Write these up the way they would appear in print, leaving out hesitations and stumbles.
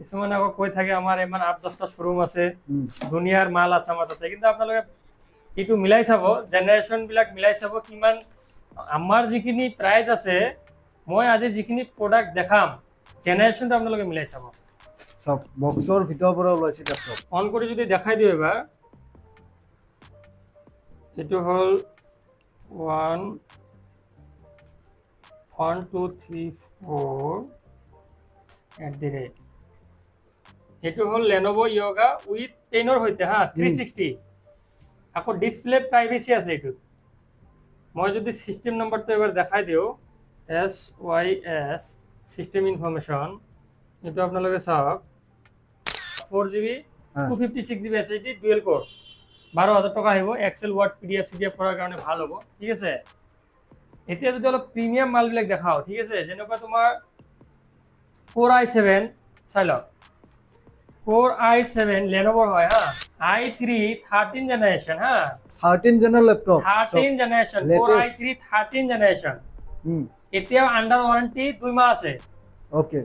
কিছুমানে আকৌ কৈ থাকে আমাৰ ইমান 8-10টা শ্বৰুম আছে, দুনিয়াৰ মাল আছে আমাৰ তাতে, কিন্তু আপোনালোকে এইটো মিলাই চাব, জেনেৰেশ্যন বিলাক মিলাই চাব কিমান আমাৰ যিখিনি প্ৰাইচ আছে, মই আজি যিখিনি প্ৰডাক্ট দেখাম জেনেৰেশ্যনটো আপোনালোকে মিলাই চাব। সব বক্সৰ ভিতৰৰ পৰা ওলাইছে লেপটপ। অন কৰি যদি দেখাই দিওঁ এবাৰ, এইটো হ'ল 1 2 3 4 @ এইটো হ'ল Lenovo Yoga উইথ পেনৰ সৈতে হা 360। আকৌ ডিসপ্লে প্ৰাইভেচি আছে এইটো। মই যদি সিস্টেম নম্বৰটো এবাৰ দেখাই দিওঁ, SYS সিস্টেম ইনফৰমেশন, এইটো আপোনালোকে চাওক 4GB 256GB SSD ডুৱেল কোৰ, 12,000 টকা আহিব। এক্সেল ওয়াৰ্ড পিডিএফ কৰাৰ কাৰণে ভাল হ'ব, ঠিক আছে। এতিয়া যদি অলপ প্ৰিমিয়াম মালবিলাক দেখাও, ঠিক আছে, যেনেকুৱা তোমাৰ Core i7 চাই লওক, Core i7 Lenovo হয় হা, i3 13 জেনারেশন হা, 13 general laptop, 13 generation, Core i3 13 generation. এতিয়াও আন্ডার ওয়ারেন্টি 2 মাহ আছে। ওকে,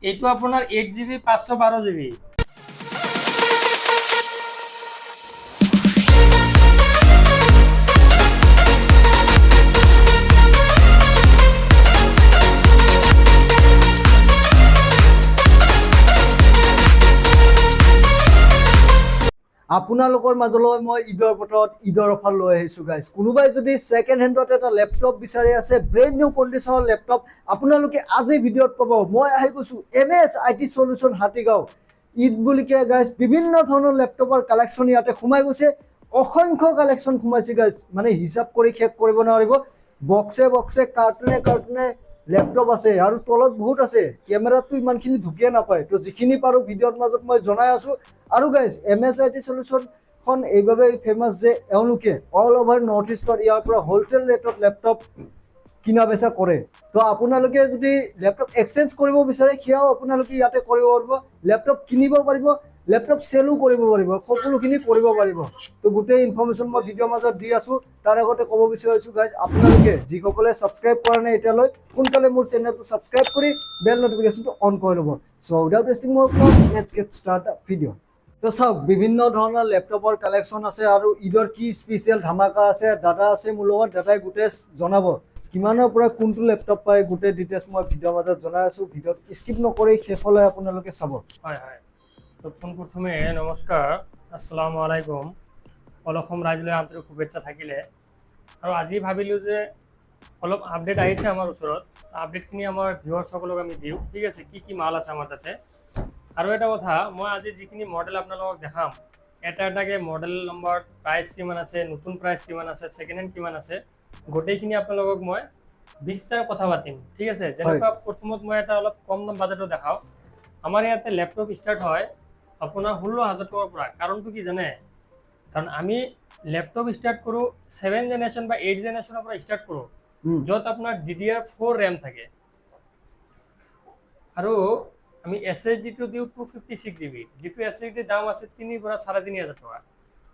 এইটো আপোনাৰ 8GB 512GB। আপোনালোকৰ মাজলৈ মই ঈদৰ বতৰত ঈদৰ অফাৰ লৈ আহিছোঁ গাইজ। কোনোবাই যদি ছেকেণ্ড হেণ্ডত এটা লেপটপ বিচাৰি আছে, ব্ৰেণ্ড নিউ কণ্ডিশ্যনৰ লেপটপ, আপোনালোকে আজি ভিডিঅ'ত পাব। মই আহি গৈছোঁ MS IT solution Hatigaon. Eid বুলিকে গাইজ বিভিন্ন ধৰণৰ লেপটপৰ কালেকশ্যন ইয়াতে সোমাই গৈছে, অসংখ্য কালেকশ্যন সোমাইছে গাইজ, মানে হিচাপ কৰি শেষ কৰিব নোৱাৰিব। বক্সে বক্সে কাৰ্টুনে লেপটপ আছে আৰু তলত বহুত আছে। কেমেৰাটো ইমানখিনি ঢুকিয়ে নাপায়, তো যিখিনি পাৰোঁ ভিডিঅ'ৰ মাজত মই জনাই আছোঁ। আৰু গাইজ MS IT সলিউশ্যনখন এইভাবেই ফেমাছ যে এওঁলোকে অল অভাৰ নৰ্থ ইষ্টত ইয়াৰ পৰা হোলচেল ৰেটত লেপটপ কিনা বেচা কৰে। তো আপোনালোকে যদি লেপটপ এক্সচেঞ্জ কৰিব বিচাৰে, সেয়াও আপোনালোকে ইয়াতে কৰিব পাৰিব। লেপটপ কিনিব পাৰিব, লেপটপ চেলো কৰিব পাৰিব, সকলোখিনি কৰিব পাৰিব। তো গোটেই ইনফৰমেশ্যন মই ভিডিঅ'ৰ মাজত দি আছোঁ। তাৰ আগতে ক'ব বিচাৰিছোঁ গাইজ, আপোনালোকে যিসকলে ছাবস্ক্ৰাইব কৰা নাই এতিয়ালৈ, সোনকালে মোৰ চেনেলটো ছাবস্ক্ৰাইব কৰি বেল নটিফিকেশ্যনটো অন কৰি ল'ব। চ' উইদাউট ৱেষ্টিং মোৰ time, let's gate start the video'. তো চাওক, বিভিন্ন ধৰণৰ লেপটপৰ কালেকশ্যন আছে আৰু ঈদৰ কি স্পেচিয়েল ধামাকা আছে। দাদা আছে মোৰ লগত, দাদাই গোটেই জনাব কিমানৰ পৰা কোনটো লেপটপ পায়, গোটেই ডিটেইলছ মই ভিডিঅ'ৰ মাজত জনাই আছোঁ। ভিডিঅ'ত স্কিপ নকৰি শেষলৈ আপোনালোকে চাব। হয় হয়, তো পোনপ্ৰথমে নমস্কাৰ, আসসালামু আলাইকুম। অসম ৰাইজলৈ আন্তৰিক শুভেচ্ছা থাকিলে। আৰু আজি ভাবিলোঁ যে অলপ আপডেট আহিছে আমাৰ ওচৰত, আপডেটখিনি আমাৰ ভিউৱাৰ্ছসকলক আমি দিওঁ, ঠিক আছে, কি কি মাল আছে আমাৰ তাতে। আৰু এটা কথা, মই আজি যিখিনি মডেল আপোনালোকক দেখাম, এটা এটাকৈ মডেল নম্বৰ, প্ৰাইচ কিমান আছে, নতুন প্ৰাইচ কিমান আছে, ছেকেণ্ড হেণ্ড কিমান আছে, গোটেইখিনি আপোনালোকক মই বিস্তাৰ কথা পাতিম, ঠিক আছে। যেনেকুৱা প্ৰথমত মই এটা অলপ কম দাম বাজেটত দেখাওঁ। আমাৰ ইয়াতে লেপটপ ষ্টাৰ্ট হয় আপোনাৰ 16,000 টকাৰ পৰা। কাৰণটো কি জানে? কাৰণ আমি লেপটপ ষ্টাৰ্ট কৰোঁ 7 জেনেৰেশ্যন বা 8 জেনেৰেশ্যনৰ পৰা ষ্টাৰ্ট কৰোঁ, য'ত আপোনাৰ DDR4 ৰেম থাকে। আৰু আমি SSDটো দিওঁ 256GB, যিটো SSDৰ দাম আছে 3,000 পৰা 3,500 টকা।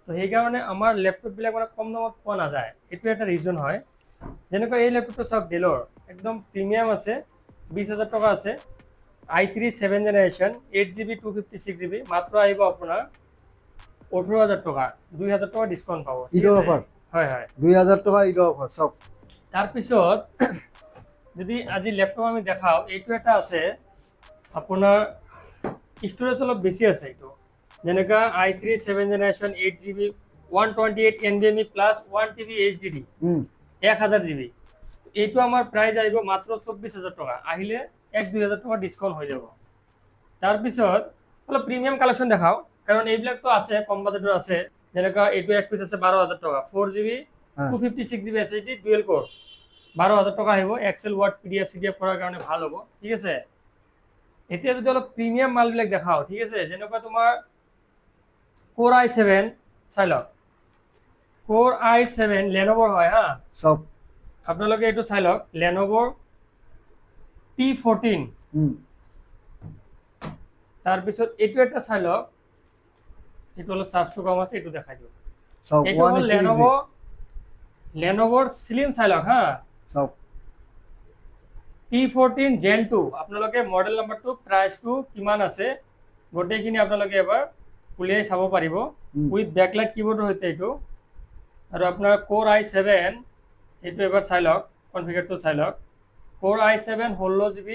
তো সেইকাৰণে আমাৰ লেপটপবিলাক মানে কম দামত পোৱা নাযায়, এইটো এটা ৰিজন হয়। যেনেকুৱা এই লেপটপটো চাওক, ডেলৰ একদম প্ৰিমিয়াম আছে, 20,000 টকা আছে। i3 7 জেনেৰেশ্যন 8GB 256GB, মাত্ৰ আহিব আপোনাৰ 18,000 টকা, 2,000 টকা ডিছকাউণ্ট পাব। ঈদৰ অফাৰ, হয় হয়, 2,000 টকা ঈদৰ অফাৰ চাওক। তাৰপিছত যদি আজি লেপটপ আমি দেখাওঁ, এইটো এটা আছে আপোনাৰ ষ্ট'ৰেজ অলপ বেছি আছে এইটো। যেনেকুৱা i3 7 generation 8GB 128 NVMe plus 1TB HDD 1000GB। এইটো আমাৰ প্ৰাইচ আহিব মাত্ৰ 24,000 টকা, আহিলে 1-2,000 টকা ডিছকাউণ্ট হৈ যাব। তাৰপিছত অলপ প্ৰিমিয়াম কালেকশ্যন দেখাওঁ, কাৰণ এইবিলাকতো আছে কম বাজেটৰ আছে। যেনেকুৱা এইটো এক পিচ আছে 12,000 টকা, 4GB 256GB SSD ডুৱেল কোৰ, 12,000 টকা আহিব। এক্সেল ওয়াৰ্ড পিডিএফ কৰাৰ কাৰণে ভাল হ'ব, ঠিক আছে। এতিয়া যদি অলপ প্ৰিমিয়াম মালবিলাক দেখাওঁ, ঠিক আছে, যেনেকুৱা তোমাৰ Core i7 চাই লওক, Core i7 Lenovo হয় হা, চাওক আপোনালোকে এইটো চাই লওক, Lenovo T14। তাৰপিছত এইটো এটা চাই লওক, এইটো অলপ চাৰ্জটো কম আছে, এইটো দেখাই দিওঁ। এইটো হ'ল Lenovoৰ স্লিম চাই লওক হা, চাওক T14 Gen 2। আপোনালোকে মডেল নম্বৰটো, প্ৰাইচটো কিমান আছে গোটেইখিনি আপোনালোকে এবাৰ উলিয়াই চাব পাৰিব উম। উইথ বেকলাইট কিবৰ্ডৰ সৈতে এইটো আৰু আপোনাৰ কোৰ i7 এইটো এবাৰ চাই লওক কনফিগাৰটো চাই লওক কোৰ i7 16 GB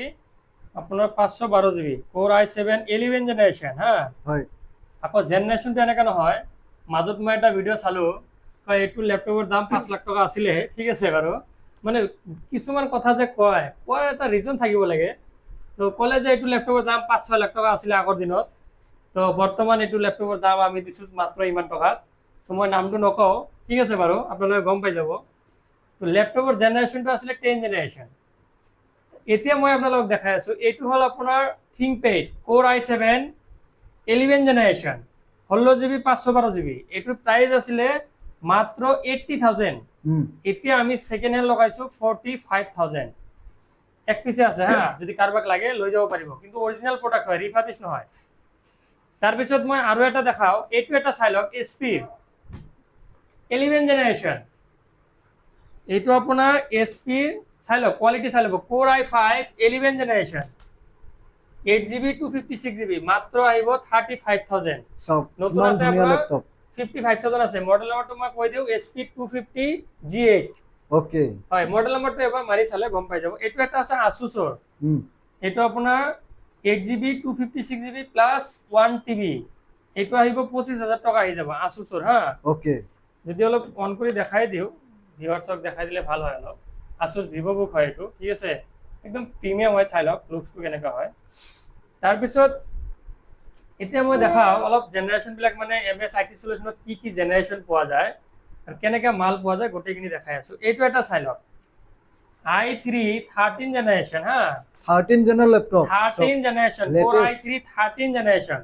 আপোনাৰ 512 GB কোৰ i7 11 জেনেৰেশ্যন হা হয় আকৌ জেনেৰেশ্যনটো এনেকৈ নহয় মাজত মই এটা ভিডিঅ' চালোঁ কয় এইটো লেপটপৰ দাম 5 লাখ টকা আছিলে ঠিক আছে বাৰু মানে কিছুমান কথা যে কয় কোৱাৰ এটা ৰিজন থাকিব লাগে তো ক'লে যে এইটো লেপটপৰ দাম 5-6 লাখ টকা আছিলে আগৰ দিনত তো বৰ্তমান এইটো লেপটপৰ দাম আমি দিছোঁ মাত্ৰ ইমান টকাত তো মই নামটো নকওঁ ঠিক আছে বাৰু আপোনালোকে গম পাই যাব তো লেপটপৰ জেনেৰেশ্যনটো আছিলে 10 জেনেৰেশ্যন এতিয়া মই আপোনালোকক দেখাই আছোঁ এইটো হ'ল আপোনাৰ থিংকপেড কোৰ i7 11 জেনেৰেশ্যন 16 GB 512 GB এইটোৰ প্ৰাইচ আছিলে মাত্ৰ 80,000 এতিয়া আমি সেকেন্ড হ্যান্ড লগাইছো 45,000 এক পিছে আছে হা যদি কাৰোবাক লাগে লৈ যাব পাৰিব কিন্তু অৰিজিনাল প্ৰডাক্ট হয় ৰিফাৰ্বিশ নহয় তাৰপিছত মই আৰু এটা দেখাও এইটো এটা চাই লওক HP 11 জেনেৰেশ্যন এইটো আপোনাৰ HP চাই লওক কোৱালিটি চাই লওক কোৰ i5 11 জেনেৰেশ্যন 8GB 256GB মাত্ৰ আহিব 35,000 সব নতুন ইমান আছে ধুনীয়া আপোনাৰ লেপটপ 55,000 আছে মডেল নম্বৰটো মই কৈ দিওঁ SP 250G8 ওকে হয় মডেল নম্বৰটো এবাৰ মাৰি চালে গম পাই যাব এইটো এটা আছে Asusৰ এইটো আপোনাৰ 8GB 256GB প্লাস 1TB এইটো আহিব 25,000 টকা আহি যাব Asusৰ হা ওকে যদি অলপ অন কৰি দেখাই দিওঁ ভিউৱাৰ্সক দেখাই দিলে ভাল হয় অলপ Asus VivoBook হয় এইটো ঠিক আছে একদম প্ৰিমিয়াম হয় চাই লওক লুকসটো কেনেকা হয় তাৰপিছত এতিয়া মই দেখাও অলপ জেনাৰেশ্যন বিলাক মানে MS IT সলিউশনত কি জেনাৰেশ্যন পোৱা যায় আৰু কেনেকা মাল পোৱা যায় গোটেইখিনি দেখাই আছো এইটো এটা চাই লওক i3 13 জেনাৰেশ্যন হা 13 জেনৰ লেপটপ 13 জেনাৰেশ্যন কোৰ i3 13 জেনাৰেশ্যন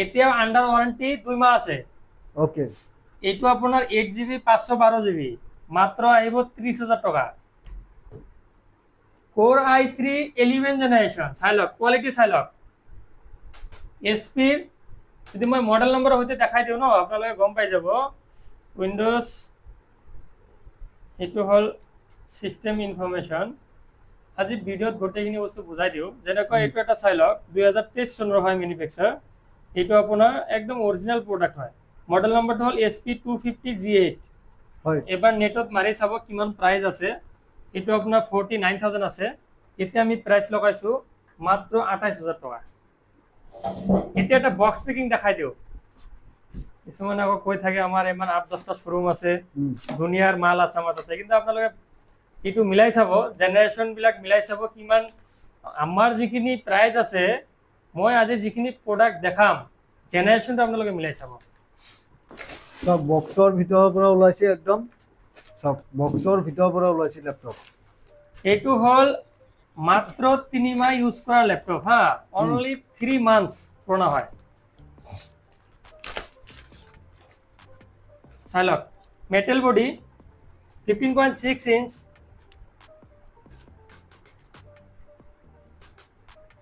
এতিয়া আন্ডাৰ ওয়াৰেন্টি 2 মাহ আছে ওকে এইটো আপোনাৰ 8GB 512GB মাত্ৰ আহিব 30,000 টকা কোৰ i3 11 জেনাৰেশ্যন চাই লওক কোৱালিটি চাই লওক SP যদি মই মডেল নম্বৰ হইতে দেখাই দিও ন আপোনালোকে গম পাই যাব উইন্ডোজ এইটো হল সিস্টেম ইনফরমেশন আজি ভিডিওত গোটেইখিনি বস্তু বুজাই দিও যেনেকৈ এইটো এটা চাই লওক 2023 চনৰ হয় ম্যানুফ্যাকচাৰ এইটো আপোনাৰ একদম অৰিজিনাল প্ৰডাক্ট হয় মডেল নম্বৰটো হল SP 250G8 হয় এবাৰ নেটত মাৰি চাব কিমান প্ৰাইস আছে এইটো আপোনাৰ 49,000 আছে এতিয়া আমি প্ৰাইস লগাইছো মাত্ৰ 28,000 টকা এতিয়া এটা বক্স পেকিং দেখাই দিও কিছুমান আকৌ কৈ থাকে আমাৰ ইমান 8-10টা শোৰুম আছে দুনিয়াৰ মাল আছে আমাৰ তাতে কিন্তু আপোনালোকে এইটো মিলাই চাব জেনাৰেশ্যন বিলাক মিলাই চাব কিমান আমাৰ যিখিনি প্ৰাইস আছে মই আজি যিখিনি প্ৰডাক্ট দেখাম জেনাৰেশ্যনটো আপোনালোকে মিলাই চাব সব বক্সৰ ভিতৰৰ পৰা ওলাইছে একদম সব বক্সৰ ভিতৰৰ পৰা ওলাইছে লেপটপ এইটো হল মাত্ৰ 3 মাহ ইউজ কৰা ল্যাপটপ হা অনলি 3 মান্থস পুৰণা হয় চাই লওক মেটেল বডি 15.6 ইঞ্চ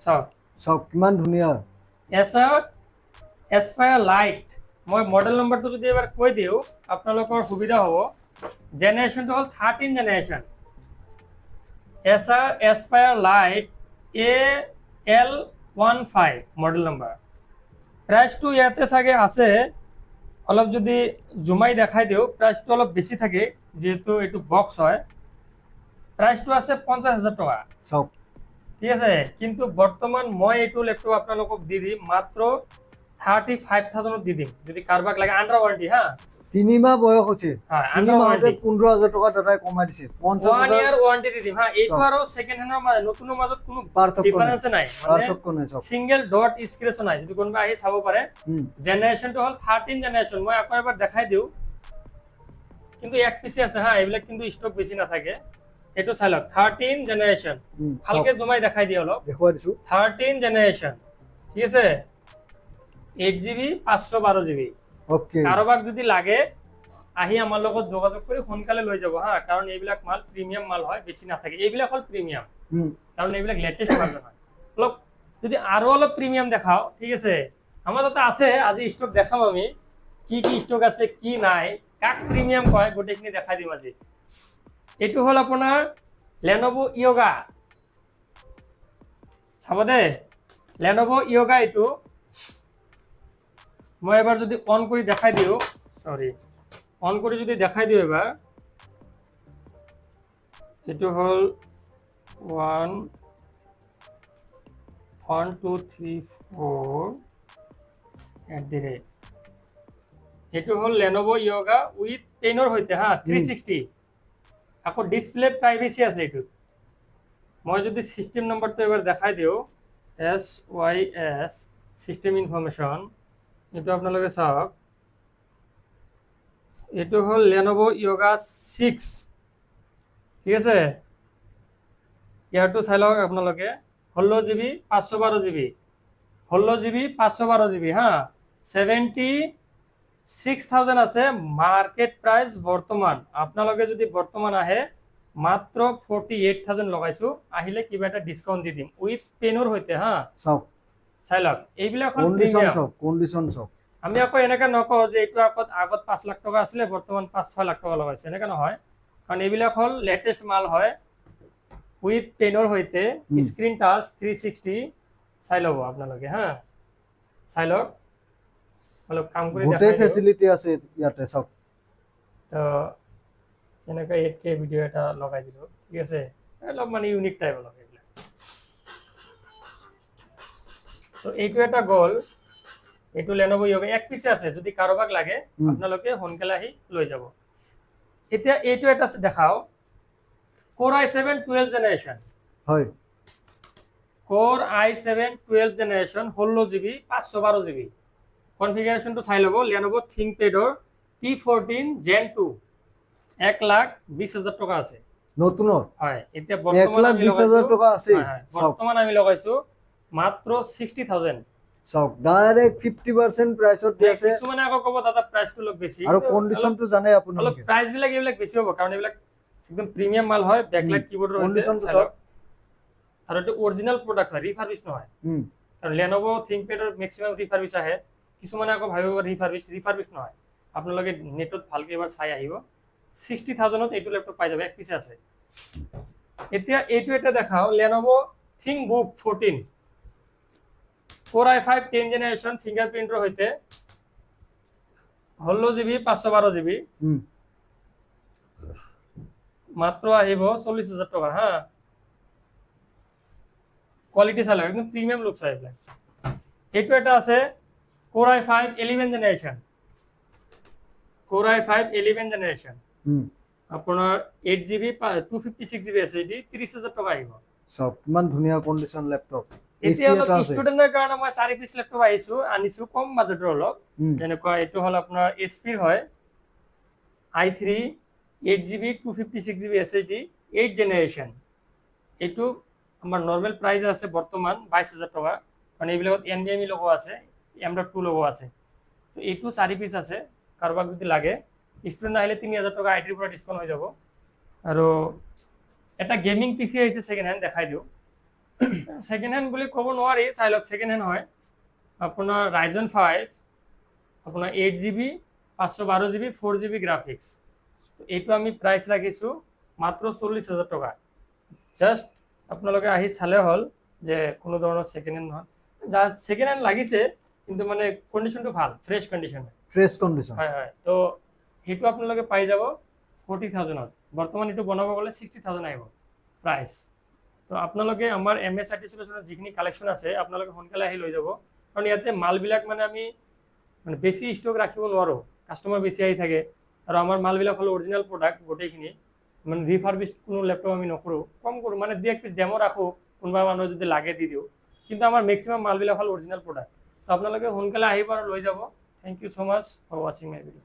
চাওক সব কিমান ধুনীয়া এসপায়াৰ লাইট মই মডেল নম্বৰটো যদি এবাৰ কৈ দিও আপোনালোকৰ সুবিধা হ'ব জেনাৰেশ্যনটো হল 13 generation Aspire Lite AL15 model number প্ৰাইসটো ইয়াতে চাগে আছে অলপ যদি জুমাই দেখাই দিও প্ৰাইসটো অলপ বেছি থাকে যেহেতু এইটো বক্স হয় প্ৰাইসটো আছে 50,000 টকা সব ঠিক আছে কিন্তু বৰ্তমান মই এইটো ল্যাপটপ আপোনালোকক দি দিম মাত্ৰ 35,000 দি দিম যদি কাৰোবাক লাগে আন্ডাৰ ওয়াৰেন্টি হা 3 মাহ বয়স হৈছে হয় 3 আন্ডাৰ মাহতে ওয়াৰেন্টি 15,000 টকা দাদাই কমাই দিছে 1 50,000 ইয়াৰ ওয়াৰেন্টি দি দিম হা এইটো আৰু সেকেন্ড হ্যান্ডৰ মাজত নতুনৰ মাজত কোনো পাৰ্থক্য ডিফাৰেন্স নাই মানে পাৰ্থক্য নাই সব সিঙ্গেল ডট স্ক্ৰেচ নাই যদি কোনোবা আহি চাব পাৰে জেনাৰেশ্যনটো হল 13 জেনাৰেশ্যন মই আকৌ এবাৰ দেখাই দিও কিন্তু এক পিছে আছে হা এইবিলাক কিন্তু ষ্টক বেছি নাথাকে এটো চাই লওক 13 জেনাৰেশ্যন ভালকে জমাই দেখাই দিও অলপ দেখুৱাই দিছো 13 জেনাৰেশ্যন ঠিক আছে 8GB 512GB ওকে কাৰোবাক যদি লাগে আহি আমাৰ লগত যোগাযোগ কৰি সোনকালে লৈ যাব হা কাৰণ এইবিলাক মাল প্ৰিমিয়াম মাল হয় বেছি নাথাকে এইবিলাক হল প্ৰিমিয়াম কাৰণ এইবিলাক লেটেস্ট মাল হয় অলপ যদি আৰু অলপ প্ৰিমিয়াম দেখাও ঠিক আছে আমাৰ তাতে আছে আজি ষ্টক দেখাম আমি কি ষ্টক আছে কি নাই কাক প্ৰিমিয়াম কয় গোটেইখিনি দেখাই দিম আজি এইটো হল আপোনাৰ Lenovo Yoga চাব দে Lenovo Yoga এইটো মই এবাৰ যদি অন কৰি দেখাই দিওঁ সৰি অন কৰি যদি দেখাই দিওঁ এবাৰ এইটো হ'ল 1 2 3 4 @ এইটো হ'ল Lenovo Yoga উইথ পেনৰ সৈতে হা 360 আকৌ ডিসপ্লে প্ৰাইভেচি আছে এইটো মই যদি সিস্টেম নম্বৰটো এবাৰ দেখাই দিওঁ SYS সিস্টেম ইনফৰমেশন এইটো আপোনালোকে চাওক এইটো হ'ল Lenovo Yoga 6 ঠিক আছে ইয়াৰটো চাই লওক আপোনালোকে 16 GB 512 GB 16 GB 512 GB হা 76,000 আছে মার্কেট প্রাইস বর্তমান আপোনালোকে যদি বর্তমান আহে মাত্র 48,000 লগাইছো আহিলে কিবা এটা ডিসকাউন্ট দি দিম উইথ পেনৰ হৈতে হা চাওক চাই লওক এইবিলাক কন্ডিশন চাওক আমি আকৌ এনেকা নকওঁ যে এইটো আগত 5 লাখ টকা আছিল বৰ্তমান 5-6 লাখ টকা লগাইছে এনেকা নহয় কাৰণ এইবিলাক হল লেটেস্ট মাল হয় উইথ পেনৰ হৈতে স্ক্রিন টাচ 360 চাই লব আপোনালোকে হা চাই লওক অলপ কাম কৰি দেখাই গোটেই ফেসিলিটি আছে ইয়াতে চাওক তো এনেকা 8K ভিডিও এটা লগাই দিলো ঠিক আছে অলপ মানে ইউনিক টাইপ অলপ এইবিলাক তো এইটো এটা গল এইটো Lenovo Yoga এক পিছে আছে যদি কাৰোবাক লাগে আপোনালোকে হনকালে আহি লৈ যাব এতিয়া এইটো এটা দেখাও Core i7 12th জেনারেশন হয় Core i7 12th generation 16 GB 512 GB কনফিগারেশনটো চাই লব Lenovo ThinkPad T14 Gen 2 1,20,000 টাকা আছে নতুনৰ হয় এতিয়া বৰ্তমান আমি 1,20,000 টাকা আছে বৰ্তমান আমি লগাইছো মাত্ৰ 60,000 চাওক ডাইৰেক্ট 50% প্ৰাইসত দি আছে কিছুমানে আকৌ ক'ব দাদা প্ৰাইসটো অলপ বেছি আৰু কন্ডিশনটো জানে অলপ আপোনালোকে প্ৰাইস বিলাক এইবিলাক বেছি হ'ব কাৰণ এইবিলাক একদম প্ৰিমিয়াম মাল হয় ব্যাকলাইট কিবোৰ্ডৰ কন্ডিশনটো চাওক আৰু এটা অৰিজিনাল প্ৰডাক্ট হয় ৰিফাৰবিশ নহয় কাৰণ Lenovo ThinkPad মেক্সিমাম ৰিফাৰবিশ আহে কিছুমানে আকৌ ভাবিব ৰিফাৰবিশ নহয় আপোনালোকে নেটত ভালকৈ এবাৰ চাই আহিব 60,000 ত এইটো ল্যাপটপ পাই যাব এক পিছে আছে এতিয়া এইটো এটা দেখাও Lenovo ThinkBook 14 Core i5 10th generation ফিঙ্গাৰপ্ৰিন্টৰ হৈতে 16 GB 512 GB মাত্ৰ আহিব 40,000 টকা হা কোয়ালিটি চালে একদম প্রিমিয়াম লুকস হয় এইবিলাক এইটো এটা আছে Core i5 11th generation Core i5 11th generation আপোনাৰ 8 GB 256 GB SSD 30,000 টকা আহিব সব কিমান ধুনীয়া কন্ডিশন ল্যাপটপ এতিয়া অলপ ষ্টুডেন্টৰ কাৰণে মই 4 পিস ল্যাপটপ আনিছো কম বাজেটৰ অলপ যেনেকুৱা এইটো হল আপোনাৰ HP হয় i3 8 GB 256 GB SSD 8 generation এইটো আমাৰ নৰমাল প্ৰাইস আছে বৰ্তমান 22,000 টকা কাৰণ এইবিলাকত NVMe লগো আছে M.2 লগো আছে তো এইটো 4 পিস আছে কাৰোবাক যদি লাগে ষ্টুডেন্ট আহিলে 3,000 টকা আইটিৰ পৰা ডিসকাউন্ট হৈ যাব আৰু এটা গেমিং পিসি আছে সেকেন্ড হ্যান্ড দেখাই দিও সেকেন্ড হ্যান্ড বুলি ক'ব নোৱাৰি চাই লওক সেকেন্ড হ্যান্ড হয় আপোনাৰ Ryzen 5 আপোনাৰ 8 GB 512 GB 4 GB গ্ৰাফিক্স তো এইটো আমি প্ৰাইস ৰাখিছো মাত্ৰ 40,000 টকা জাস্ট আপোনালোকে আহি চালে হল যে কোনো ধৰণৰ সেকেন্ড হ্যান্ড নহয় যা সেকেন্ড হ্যান্ড লাগিছে কিন্তু মানে কন্ডিশনটো ভাল ফ্রেশ কন্ডিশন হয় হয় তো হেতু আপোনালোকে পাই যাব 40,000 ত বৰ্তমান এটো বনাব গলে 60,000 আহিব প্ৰাইস তো আপোনালোকে আমাৰ MSRT সলিউশনৰ যিখিনি কালেকশন আছে আপোনালোকে হনকালে আহি লৈ যাব কাৰণ ইয়াতে মালবিলাক মানে আমি মানে বেছি ষ্টক ৰাখিব নোৱাৰো কাস্টমাৰ বেছি আহি থাকে আৰু আমাৰ মালবিলাক হল অৰিজিনাল প্ৰডাক্ট গোটেইখিনি মানে ৰিফাৰবিশড কোনো ল্যাপটপ আমি নকৰো কম কৰো মানে দুই এক পিস ডেমো ৰাখো কোনবা মানুহ যদি লাগে দি দিও কিন্তু আমাৰ ম্যাক্সিমাম মালবিলাক হল অৰিজিনাল প্ৰডাক্ট তো আপোনালোকে হনকালে আহিব আৰু লৈ যাব thank you so much for watching my video